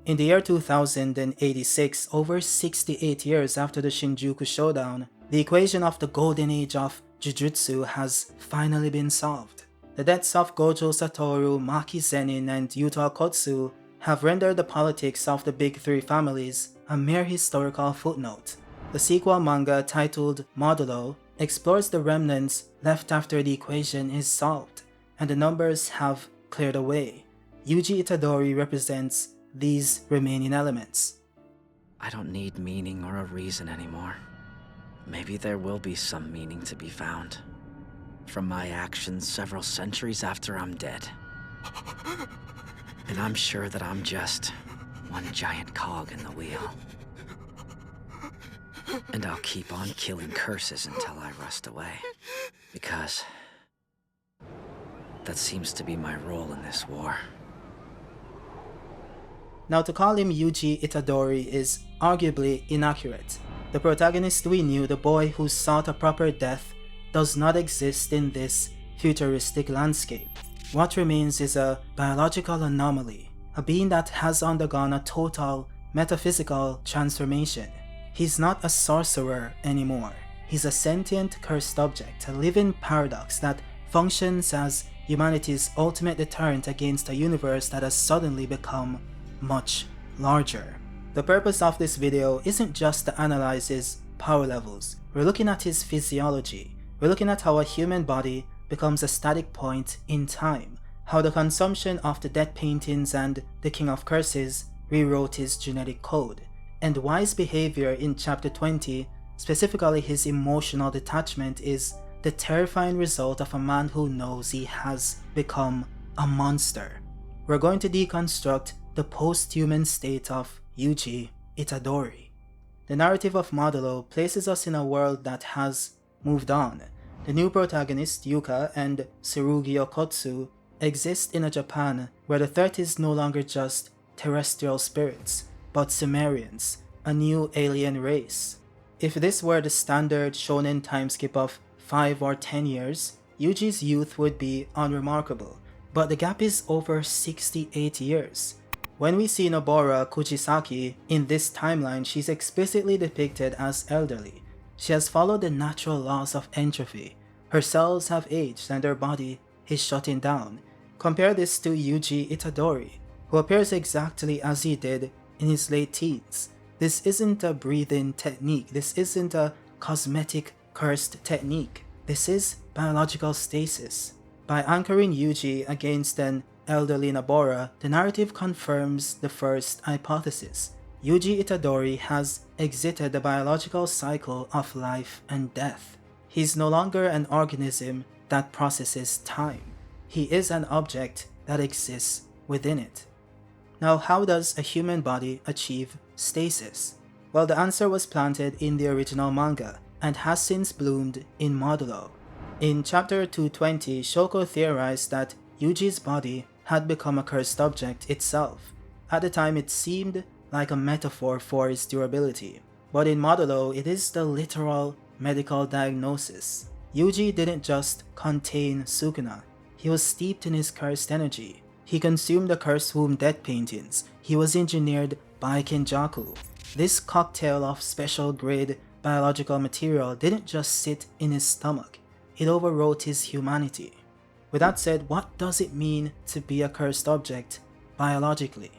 In the year 2086, over 68 years after the Shinjuku Showdown, the equation of the golden age of Jujutsu has finally been solved. The deaths of Gojo Satoru, Maki Zenin, and Yuta Okkotsu have rendered the politics of the big three families a mere historical footnote. The sequel manga titled Modulo explores the remnants left after the equation is solved, and the numbers have cleared away. Yuji Itadori represents these remaining elements. I don't need meaning or a reason anymore. Maybe there will be some meaning to be found from my actions several centuries after I'm dead. And I'm sure that I'm just one giant cog in the wheel. And I'll keep on killing curses until I rust away. Because that seems to be my role in this war. Now, to call him Yuji Itadori is arguably inaccurate. The protagonist we knew, the boy who sought a proper death, does not exist in this futuristic landscape. What remains is a biological anomaly, a being that has undergone a total metaphysical transformation. He's not a sorcerer anymore. He's a sentient cursed object, a living paradox that functions as humanity's ultimate deterrent against a universe that has suddenly become much larger. The purpose of this video isn't just to analyze his power levels. We're looking at his physiology. We're looking at how a human body becomes a static point in time, how the consumption of the dead paintings and the King of Curses rewrote his genetic code, and why his behavior in chapter 20, specifically his emotional detachment, is the terrifying result of a man who knows he has become a monster. We're going to deconstruct the post-human state of Yuji Itadori. The narrative of Modulo places us in a world that has moved on. The new protagonist, Yuka and Tsurugi Okkotsu, exist in a Japan where the threat is no longer just terrestrial spirits, but Simurians, a new alien race. If this were the standard shonen timeskip of 5 or 10 years, Yuji's youth would be unremarkable, but the gap is over 68 years. When we see Nobara Kuchisaki in this timeline, she's explicitly depicted as elderly. She has followed the natural laws of entropy. Her cells have aged and her body is shutting down. Compare this to Yuji Itadori, who appears exactly as he did in his late teens. This isn't a breathing technique. This isn't a cosmetic cursed technique. This is biological stasis. By anchoring Yuji against an elderly Nobara, the narrative confirms the first hypothesis. Yuji Itadori has exited the biological cycle of life and death. He's no longer an organism that processes time. He is an object that exists within it. Now, how does a human body achieve stasis? Well, the answer was planted in the original manga and has since bloomed in Modulo. In chapter 220, Shoko theorized that Yuji's body had become a cursed object itself. At the time, it seemed like a metaphor for its durability. But in Modulo, it is the literal medical diagnosis. Yuji didn't just contain sukuna. He was steeped in his cursed energy. He consumed the cursed womb death paintings. He was engineered by Kenjaku. This cocktail of special grade biological material didn't just sit in his stomach. It overwrote his humanity. With that said, what does it mean to be a cursed object biologically?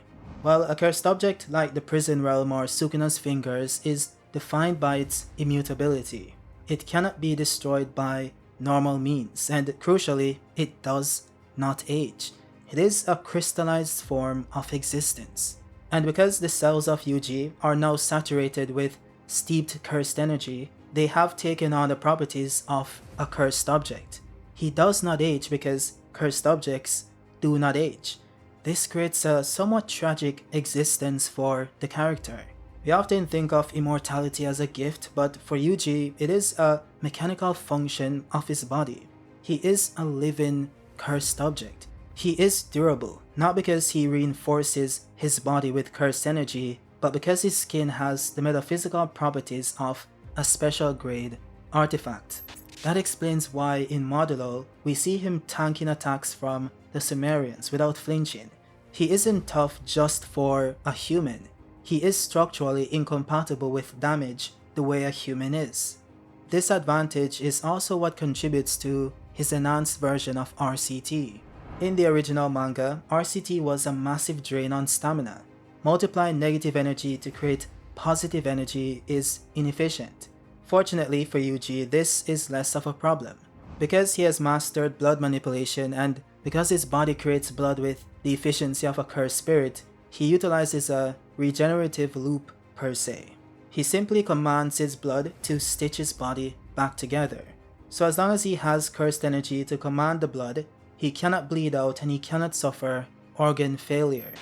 Well, a cursed object like the prison realm or Sukuna's fingers is defined by its immutability. It cannot be destroyed by normal means, and crucially, it does not age. It is a crystallized form of existence. And because the cells of Yuji are now saturated with steeped cursed energy, they have taken on the properties of a cursed object. He does not age because cursed objects do not age. This creates a somewhat tragic existence for the character. We often think of immortality as a gift, but for Yuji, it is a mechanical function of his body. He is a living cursed object. He is durable, not because he reinforces his body with cursed energy, but because his skin has the metaphysical properties of a special grade artifact. That explains why in Modulo, we see him tanking attacks from the Simurians without flinching. He isn't tough just for a human. He is structurally incompatible with damage the way a human is. This advantage is also what contributes to his enhanced version of RCT. In the original manga, RCT was a massive drain on stamina. Multiplying negative energy to create positive energy is inefficient. Fortunately for Yuji, this is less of a problem. Because he has mastered blood manipulation and because his body creates blood with the efficiency of a cursed spirit, he utilizes a regenerative loop per se. He simply commands his blood to stitch his body back together. So as long as he has cursed energy to command the blood, he cannot bleed out and he cannot suffer organ failure.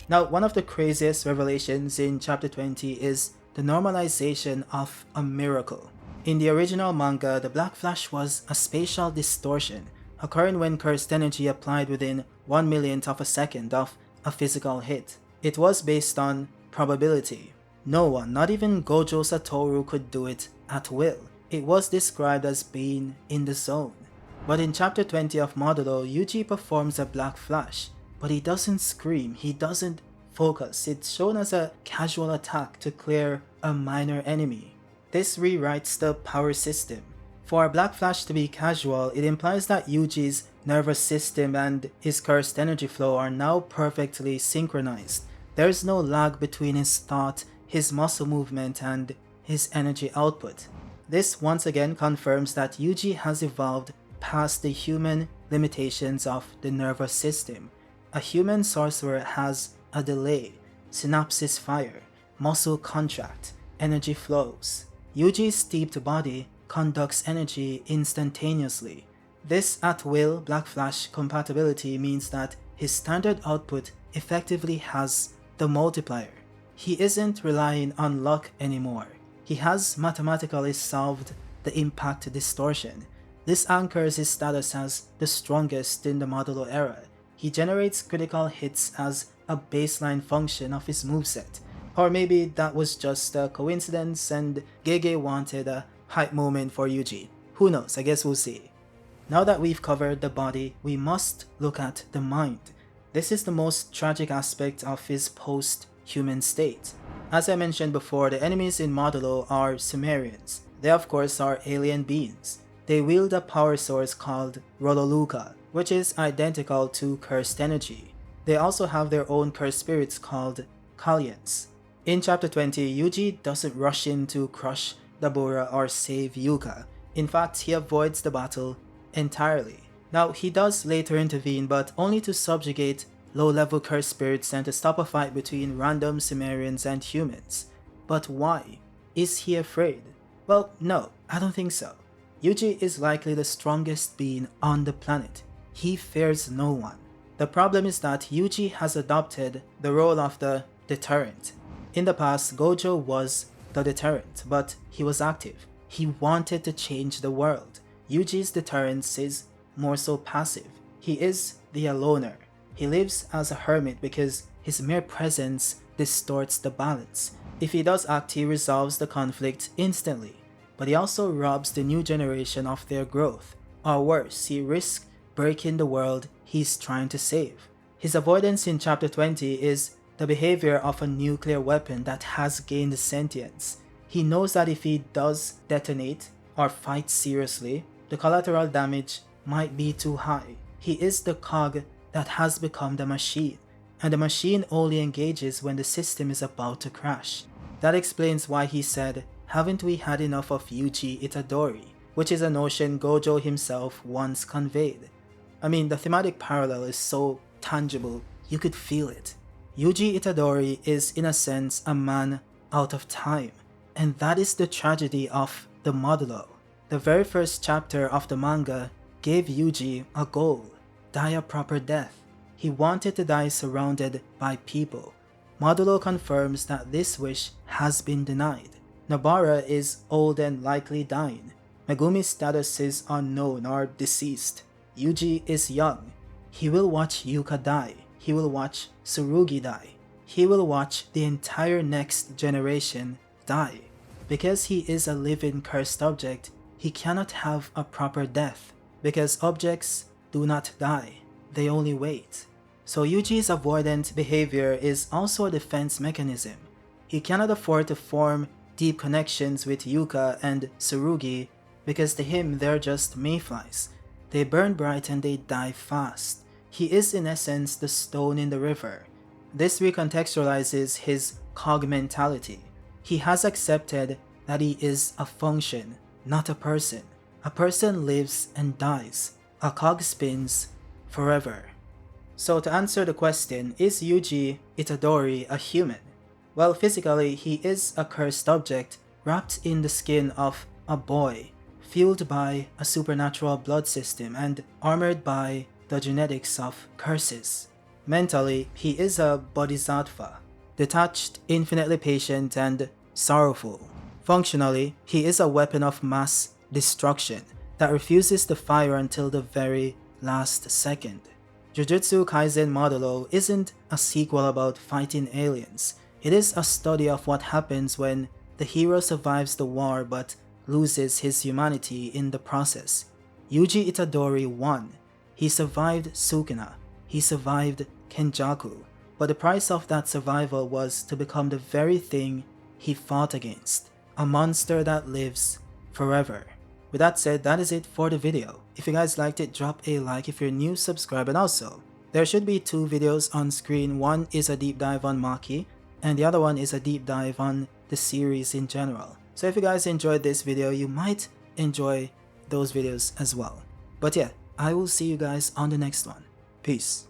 Now, one of the craziest revelations in chapter 20 is the normalization of a miracle. In the original manga, the Black Flash was a spatial distortion, occurring when cursed energy applied within 1/1,000,000th of a second of a physical hit. It was based on probability. No one, not even Gojo Satoru, could do it at will. It was described as being in the zone. But in chapter 20 of Modulo, Yuji performs a Black Flash, but he doesn't scream, he doesn't focus. It's shown as a casual attack to clear a minor enemy. This rewrites the power system. For a Black Flash to be casual, it implies that Yuji's nervous system and his cursed energy flow are now perfectly synchronized. There is no lag between his thought, his muscle movement, and his energy output. This once again confirms that Yuji has evolved past the human limitations of the nervous system. A human sorcerer has a delay, synapses fire, muscle contract, energy flows. Yuji's steeped body conducts energy instantaneously. This at-will Black Flash compatibility means that his standard output effectively has the multiplier. He isn't relying on luck anymore. He has mathematically solved the impact distortion. This anchors his status as the strongest in the Modulo era. He generates critical hits as a baseline function of his moveset. Or maybe that was just a coincidence and Gege wanted a hype moment for Yuji. Who knows, I guess we'll see. Now that we've covered the body, we must look at the mind. This is the most tragic aspect of his post-human state. As I mentioned before, the enemies in Modulo are Simurians. They of course are alien beings. They wield a power source called Rololuka, which is identical to cursed energy. They also have their own cursed spirits called Kalyans. In chapter 20, Yuji doesn't rush in to crush Dabura or save Yuka. In fact, he avoids the battle entirely. Now, he does later intervene, but only to subjugate low-level cursed spirits and to stop a fight between random Simurians and humans. But why? Is he afraid? Well, no, I don't think so. Yuji is likely the strongest being on the planet. He fears no one. The problem is that Yuji has adopted the role of the deterrent. In the past, Gojo was the deterrent, but he was active. He wanted to change the world. Yuji's deterrence is more so passive. He is the aloner. He lives as a hermit because his mere presence distorts the balance. If he does act, he resolves the conflict instantly. But he also robs the new generation of their growth. Or worse, he risks breaking the world he's trying to save. His avoidance in chapter 20 is the behavior of a nuclear weapon that has gained sentience. He knows that if he does detonate or fight seriously, the collateral damage might be too high. He is the cog that has become the machine, and the machine only engages when the system is about to crash. That explains why he said, "Haven't we had enough of Yuji Itadori?" which is a notion Gojo himself once conveyed. I mean, the thematic parallel is so tangible, you could feel it. Yuji Itadori is in a sense a man out of time, and that is the tragedy of the Modulo. The very first chapter of the manga gave Yuji a goal: die a proper death. He wanted to die surrounded by people. Modulo confirms that this wish has been denied. Nobara is old and likely dying. Megumi's status is unknown or deceased. Yuji is young. He will watch Yuka die. He will watch Tsurugi die. He will watch the entire next generation die. Because he is a living cursed object, he cannot have a proper death. Because objects do not die, they only wait. So Yuji's avoidant behavior is also a defense mechanism. He cannot afford to form deep connections with Yuka and Tsurugi because to him they're just mayflies. They burn bright and they die fast. He is in essence the stone in the river. This recontextualizes his cog mentality. He has accepted that he is a function, not a person. A person lives and dies. A cog spins forever. So to answer the question, is Yuji Itadori a human? Well, physically, he is a cursed object wrapped in the skin of a boy, fueled by a supernatural blood system and armored by the genetics of curses. Mentally, he is a bodhisattva, detached, infinitely patient, and sorrowful. Functionally, he is a weapon of mass destruction that refuses to fire until the very last second. Jujutsu Kaisen Modulo isn't a sequel about fighting aliens. It is a study of what happens when the hero survives the war but loses his humanity in the process. Yuji Itadori won. He survived Sukuna. He survived Kenjaku. But the price of that survival was to become the very thing he fought against. A monster that lives forever. With that said, that is it for the video. If you guys liked it, drop a like. If you're new, subscribe. And also, there should be 2 videos on screen. One is a deep dive on Maki, and the other one is a deep dive on the series in general. So if you guys enjoyed this video, you might enjoy those videos as well. But yeah, I will see you guys on the next one. Peace.